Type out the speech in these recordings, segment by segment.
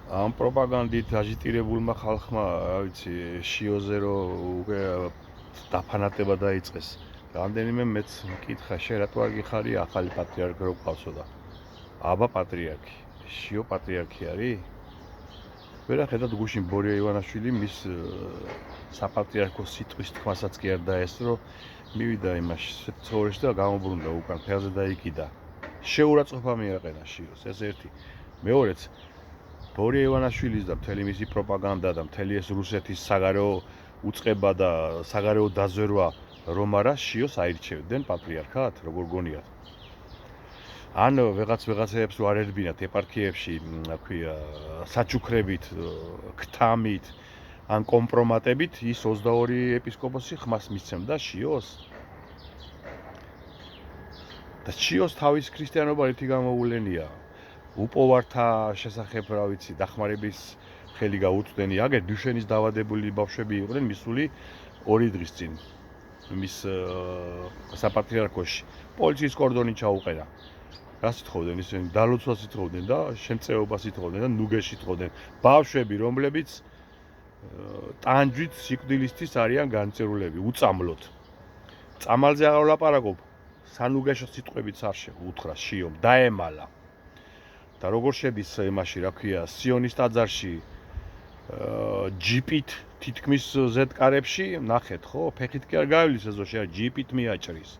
ამ პროპაგანდით აჟიტირებულმა ხალხმა, რა ვიცი, შიოზე რო უკვე დაფანატება დაიწყეს. რამდენიმე მეც მკითხა, შენ რატო არ გიხარი ახალი პატრიარქი რო ყავსო და აბა პატრიარქი, შიო პატრიარქი არის? ვერა ხედავთ გუშინ ბორია ივანაშვილი მის საპატრიარქო სიტყვის თქმასაც კი არ დაესწრო, მივიდა იმაში ცხოვრეში და გამობრუნდა უკან ფეხზე დაიკიდა. შეურაცხყოფა მიაყენა შიოს, ეს ერთი. მეორეც ბორია ივანაშვილის და მთელი მისი პროპაგანდა და მთელი ეს რუსეთის საგარეო უწყება და საგარეო დაზვერვა რომ არა შიოს აირჩევდნენ პატრიარქად, როგორ გონიათ? ან ვეღაცეებს რო არ ერბინათ ეპარქიებში, რა ქვია, საჩუქრებით, ქთამით, ან კომპრომატებით ის 22 ეპისკოპოსი ხმას მისცემდა შიოს. და შიოს თავის ქრისტიანობა ერთი გამოულენია. უპოვართა შესახებ, რა ვიცი, დახმარების ხელი გაუწვდენი. აგერ დუშენის დავადებული ბავშვები იყვნენ მისული 2 დღის წინ მის საპატრიარქოში. პოლიციის კორდონი ჩაუყარა. რას ითხოვდნენ ისინი? დალოცვას ითხოვდნენ და შემწეობას ითხოვდნენ და ნუგეში ითხოვდნენ. ბავშვები, რომლებიც ტანჯვით სიკვდილისთვის არიან განწირულები, უწამლოდ. წამალზე აღარ ვლაპარაკობ. სანუგეშო სიტყვებიც არ შეუთხრა შიომ, დაემალა. და როგორ შედის იმაში, რა ქვია, სიონის ტაძარში ჯიპით თითქმის ზედკარებში, ნახეთ, ხო? ფეხით კი არ გაივლის ეზოში, ჯიპით მიაჭრის.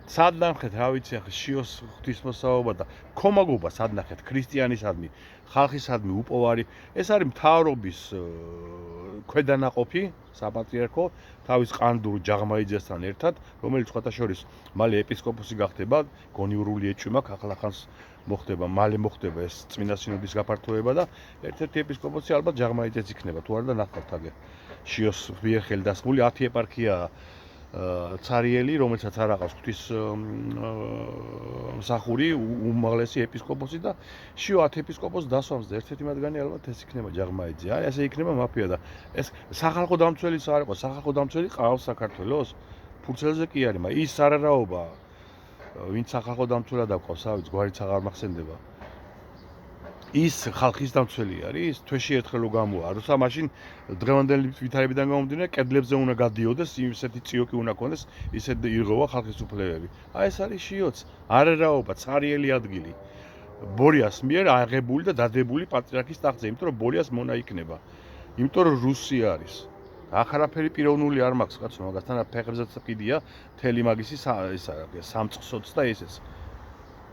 სად ნახეთ, რა ვიცი, ახლა შიოს ღვთისმოსაობა და ქომაგობა სად ნახეთ, ქრისტიანისადმი, ხალხისადმი უპოვარი. ეს არის მთავრობის ქვედანაყოფი, საპატრიარქო, თავის ყანდურ ჯაღმაიძესთან ერთად, რომელიც სხვათა შორის მალე ეპისკოპოსი გახდება, გონიურული ეჭვი მაქვს, ახალახანს მოხდება, მალე მოხდება ეს წმინდა სინოდის გაფართოება და ერთ-ერთი ეპისკოპოსი ალბათ ჯაღმაიძეც იქნება, თუ არა და ნახავთ აგერ. შიოს მიერ ხელდასმული 10 ეპარქია ცარიელი, რომელსაც არ აყავს ღვთის მსახური, უმაღლესი ეპისკოპოსი და შიო 10 ეპისკოპოსს დასვამს და ერთ-ერთი მათგანი ალბათ ეს იქნება ჯაღმაიძე. აი ესე იქნება მაფია და ეს სახალხო დამცველის არ იყო, სახალხო დამცველი ყავს საქართველოს. ფურცელზე კი არის, მაგრამ ის არარაობა, ვინც სახალხო დამცველად აქვს, ავიც გვარიც აღარ მახსენდება. ის ხალხის დამცველი არის, თვეში ერთხელ რო გამოა, როცა მაშინ დღევანდელი ვითარებიდან გამომდინარე, კედლებზე უნდა გადიოდეს, ისეთი წიოკი უნდა ქონდეს, ისეთ ირღვევა ხალხის უფლებები. აი ეს არის შიოც, არერაობა, ცარიელი ადგილი. ბორიას მიერ აღებული და დადებული პატრიარქის ტახტზე, იმიტომ რომ ბორიას მონა იქნება. იმიტომ რომ რუსი არის. აღარაფერი პიროვნული არ მაქვს, კაცო, მაგასთან ფეხებზეც ყიდია, თელი მაგისი სამწყსოც და ესეც.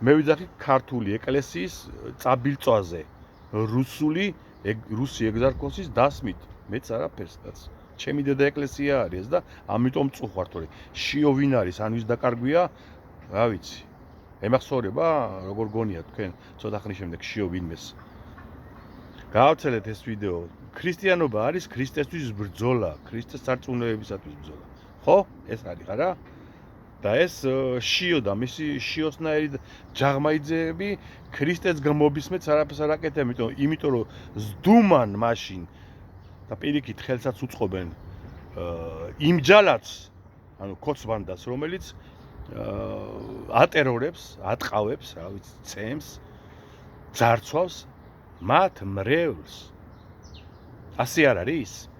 მე ვიძახი ქართული ეკლესიის წაბილწვაზე, რუსი ეგზარქოსის დასმით, მეც არაფერს კაც. ჩემი დედა ეკლესია არის ეს და ამიტომ წუხварთ, თორე შიო ვინ არის, ან ვის დაკარგვია, რა ვიცი. ემახსოვრება, როგორ გონია თქვენ, ცოტა ხნის შემდეგ შიო ვინმეს. გაავცელეთ ეს ვიდეო. ქრისტიანობა არის ქრისტესთვის ბრძოლა, ქრისტეს სარწმუნოებისათვის ბრძოლა. ხო? ეს არის, არა? და ეს შიო და მისი შიოსნაირი ჯაღმაიძეები ქრისტეს გამობისმეც არაფერს არ აკეთებენ, იმიტომ რომ ზდუმან მაშინ და პირიქით ხელსაც უწყობენ იმ ჯალათს, ანუ ქოცბანდას, რომელიც ატერორებს, ატყავებს, რა ვიცი, ცემს, ძარცვავს მათ მრევლს. ასე არ არის?